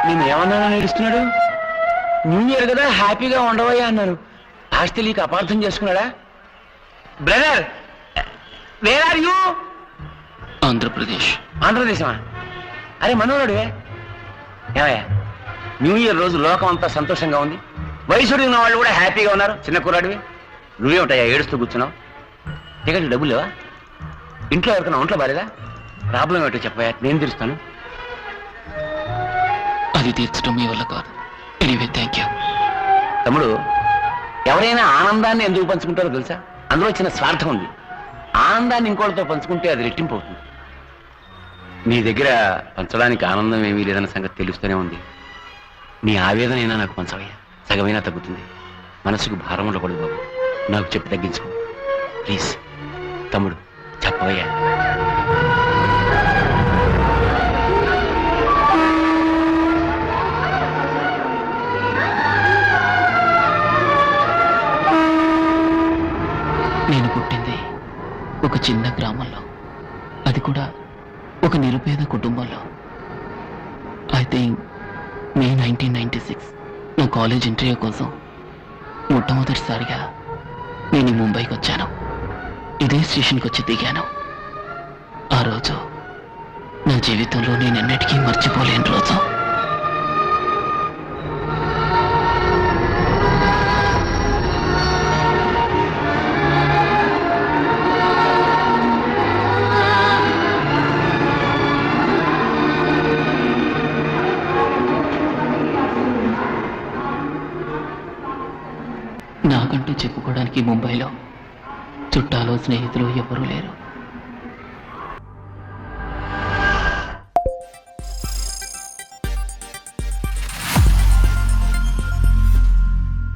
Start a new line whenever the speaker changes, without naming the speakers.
నేను ఏమన్నానని ఏడుస్తున్నాడు? New year కదా, హ్యాపీగా ఉండవయ్యా అన్నాను. ఆస్తి నీకు అపార్థం చేసుకున్నాడా? Brother, where are you?
Andhra Pradesh.
ఆంధ్రదేశమా? అరే మనోడువే. ఏమయ్యా, న్యూ ఇయర్ రోజు లోకం అంతా సంతోషంగా ఉంది, వయసుడు ఉన్న వాళ్ళు కూడా హ్యాపీగా ఉన్నారు. చిన్న కుర్రాడివి నువ్వేమిటయ్యా ఏడుస్తూ కూర్చున్నావు? టికెట్ డబ్బులు లేవా? ఇంట్లో ఎవరికైనా ఒంట్లో బాలేదా? ప్రాబ్లం ఏమిటో చెప్పయ్యా, నేను తీరుస్తాను.
అది తీర్చడం మీ వల్ల కాదు. Anyway, thank you.
తమ్ముడు, ఎవరైనా ఆనందాన్ని ఎందుకు పంచుకుంటారో తెలుసా? అందులో చిన్న స్వార్థం ఉంది. ఆనందాన్ని ఇంకోళ్ళతో పంచుకుంటే అది రెట్టింపు అవుతుంది. నీ దగ్గర పంచడానికి ఆనందం ఏమీ లేదన్న సంగతి తెలుస్తూనే ఉంది. నీ ఆవేదనైనా నాకు పంచవయ్యా, సగమైనా తగ్గుతుంది. మనసుకు భారం ఉండకూడదు బాబు, నాకు చెప్పి తగ్గించుకో ప్లీజ్. తమ్ముడు చెప్పవయ్యా.
నేను పుట్టింది ఒక చిన్న గ్రామంలో, అది కూడా ఒక నిరుపేద కుటుంబంలో. ఐ థింక్ మే 1996 నా కాలేజ్ ఇంటర్వ్యూ కోసం మొట్టమొదటిసారిగా నేను ముంబైకి వచ్చాను. ఇదే స్టేషన్కి వచ్చి దిగాను. ఆ రోజు నా జీవితంలో నేను ఎన్నటికీ మర్చిపోలేని రోజు. నాకంటూ చెప్పుకోవడానికి ముంబైలో చుట్టాలు, స్నేహితులు ఎవరూ లేరు.